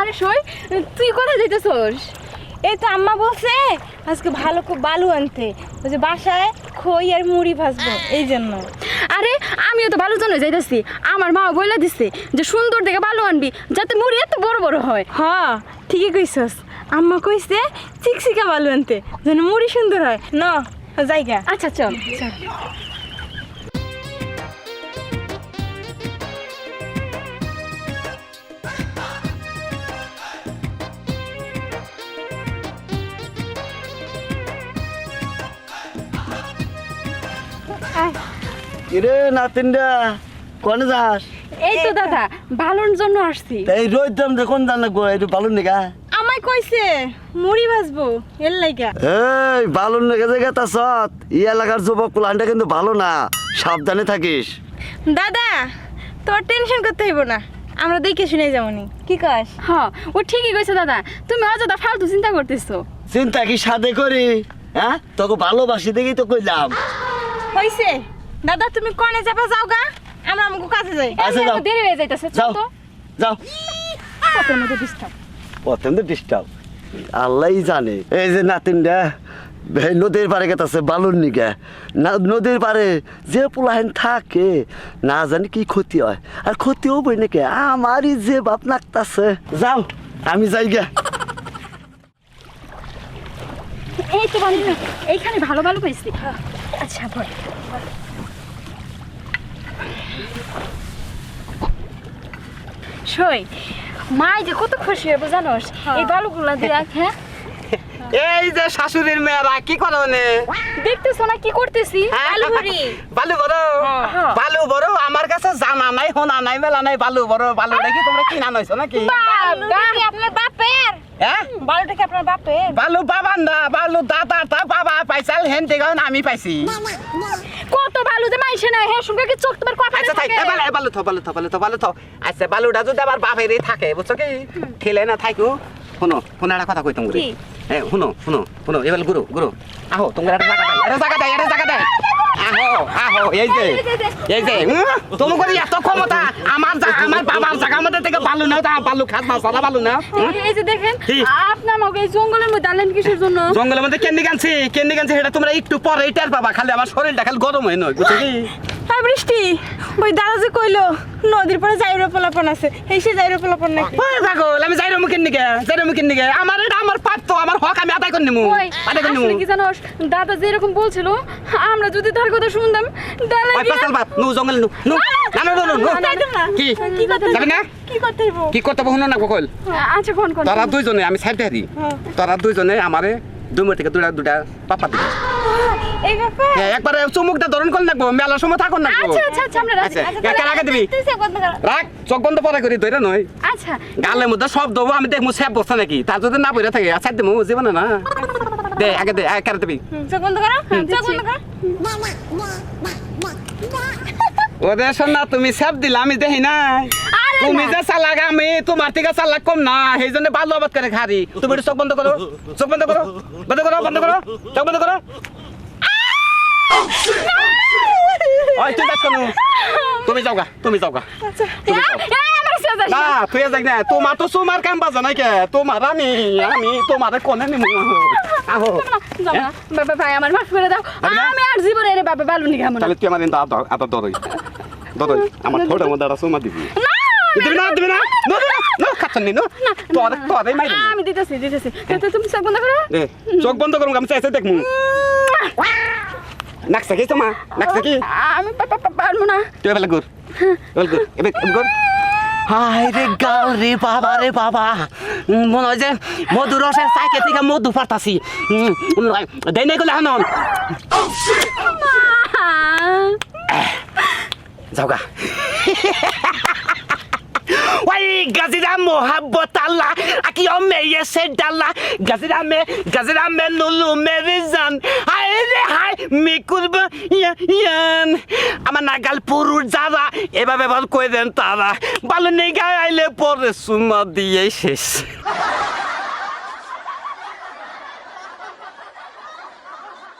আরে সই তুই কোথায় যাইতেছস? এই তো আম্মা বলছে আজকে ভালো খুব বালু আনতে, ওই যে বাসায় খই আর মুড়ি ভাজবো এই জন্য। আরে আমিও তো বালুর জন্য যাইতেছি। আমার মা বইলা দিচ্ছে যে সুন্দর দেখে বালু আনবি যাতে মুড়ি এত বড় বড় হয়। হ্যাঁ ঠিকই কইছস, আম্মা কইছে চিকচিকা বালু আনতে যেন মুড়ি সুন্দর হয়। ন জায়গা। আচ্ছা চল চল। কিরে নাতিনরা কোন যাস? এই তো দাদা বালুর জন্য আসছি। এই রোদ দাম দেখুন জান লাগবো একটু বালুন নেগা। আমায় কইছে মুড়ি ভাজবো এর লাইগা। এই বালুন নেগা জায়গা তা সৎ ই এলাকার যুবক প্লানটা কিন্তু ভালো না, সাবধানে থাকিস। দাদা তোর টেনশন করতে হইব না, আমরা দেখে শুনে যাবনি। কি কস? হ্যাঁ ও ঠিকই কইছে দাদা, তুমি অযথা ফালতু চিন্তা করতেছো। চিন্তা কি সাথে করি? হ্যাঁ তোকে ভালোবাসি দেখি তো কইলাম। হইছে দাদা তুমি কোনে যাবা যাও গা, আমরা আমগো কাছে যাই। আচ্ছা যাও দেরি হয়ে যাইতেছে চল যাও তো। যাও। পথের মধ্যে ডিস্টার্ব। প্রথম তো ডিস্টার্ব আল্লাহই জানে। এই যে নাতিনরা নদীর পাড়ে গেছে বালুর নিগে, নদীর পাড়ে যে পোলাহেন থাকে না জানি কি ক্ষতি হয়, আর ক্ষতি হবই নাকি আমারই যে বাপ নাকতাছে। যাও আমি যাই গে। এই তো বান্ধবী এইখানে ভালো ভালো পাইছি। আচ্ছা বল। সই মাই যে কত খুশি হবে জানোস এই বালুগুলা দিয়ে। হ্যাঁ এই যে শাশুড়ির মেয়েরা কি করো নে? দেখতেছো না কি করতেছি? আলু ভরি বালু বড় হ্যাঁ। বালু বড় আমার কাছে জানা নাই হোনা নাই মেলা নাই। বালু বড় বালু দেখি তোমরা কিনা নইছো নাকি? বালুটা কি আপনার বাপের? হ্যাঁ বালুটা কি আপনার বাপের? বালু বাবার না, বালু দাদা তা বাবা পাইছাল হেন থেকে আমি পাইছি। কত বালু যে মাইছে না হ্যাঁ শুনবে কি চোখ তোমার কপালে আচ্ছা থাক থাকে। বালু থ বালু থ বালু থ বালু থ। আচ্ছা বালুটা যদি আবার বাপেরই থাকে বুঝছো কি খেলে না থাকো। শুনো শুনো একটা কথা কইতাম গুরে। হ্যাঁ শুনো শুনো শুনো এবার গুরু গুরু আহো তোমরা একটা জায়গা দেয় এটা জায়গা দেয় এটা জায়গা দেয়। আহো আহো এই যে তুমি করে এত ক্ষমতা আমার আমার বাবার জায়গার মধ্যে থেকে বালু নাও তা বালু খাস না সাদা বালু না। এই যে দেখেন কি? আপনি আমাকে এই জঙ্গলের মধ্যে আনলেন কিসের জন্য? জঙ্গলের মধ্যে কেন্দি গানছি সেটা তোমরা একটু পরে টের পাবা। খালি আমার শরীরটা খালি গরম হয় নয় বুঝছো কি? হ্যাঁ বৃষ্টি ওই দাদা যে কইলো নদীর পরে যাইরো পোলাপন আছে, এই সে যাইরো পোলাপন নাকি? ওই পাগল আমি যাইরো মুখের নিকে আমার এটা আমার প্রাপ্য আমার হক আমি আদায় করে নিমু ওই আদায় করে নিমু। আসলে কি জানোস দাদা যেরকম বলছিল আমরা যদি তার কথা শুনতাম তাহলে ওই পাতাল বাপ নু জঙ্গল নু নু না না না না যাইতাম না। কি কি করতে যাবে না কি করতে হইব? কি করতে বহু না কইল আচ্ছা কোন কোন তোরা দুইজনে আমি সাইড হারি তোরা দুইজনে আমারে দুমর থেকে দুটা পাপা দিবে। এই ব্যাপার একবারে চুমুকটা ধরন কোন লাগবো মেলার সময় থাকুন না। আচ্ছা আচ্ছা আচ্ছা আমরা রাজি। আচ্ছা কার আগে দিবি তুই সে বন্ধ কর। রাখ চোখ বন্ধ পরে করি ধরে নয় আচ্ছা গালের মধ্যে সব দেবো আমি দেখবো সব বসে নাকি তার যদি না বইরে থাকে আচ্ছা দেবো জীবনে না দে আগে দে আগে কারে দিবি চোখ বন্ধ করো, চোখ বন্ধ করো। ওদের শোনা তুমি সব দিলা আমি দেখি নাই তুমি যে চালাক আমি তোমার থেকে চালাক কম না সেই জন্য ভালো আবাদ করে খারি। তুমি একটু চোখ বন্ধ করো চোখ বন্ধ করো বন্ধ করো বন্ধ করো চোখ বন্ধ করো। ওই তুই যাচ্ছ না তুমি যাও গা তুমি যাও গা তুমি যাও। না তুই যাই না তোমার তো সুমার কাম বাজা নাই কে তোমার আমি তোমার কোনে নিমু আহো বাবা ভাই আমার মাফ করে দাও আমি আর জীবনে রে বাবা বালু নি খামু না। তাহলে তুই আমার কিন্তু আদা দরই আমার ঠোঁটের মধ্যে একটা সুমা দিবি দিবি না দিবি না না খাচ্ছেন নি তোরে মাইরি আমি দিতেছি তুমি চোখ বন্ধ করো। চোখ বন্ধ করুন আমি চাইছে দেখমু নাকসা কি তোমা নাকসা কি আমি পারবো না। তুই এবার গুর এবার গুর হায় রে গাল রে বাবা মনে হয় যে মধু রসের সাইকে থেকে মধু পারতাছি দেয় নাই গেলে হানন যাও গা। ওই গাজিরা মোহাব্বত আল্লাহ আকি মেয়ে সে ডাল্লা গাজিরা মে নুলু মেরি জান হায় রে হায় মি করব ইয়ান আমার নাগাল পুরুর যারা এভাবে বল কই দেন তারা ভালো নেই গায়ে আইলে পরে সুমা দিয়ে শেষ।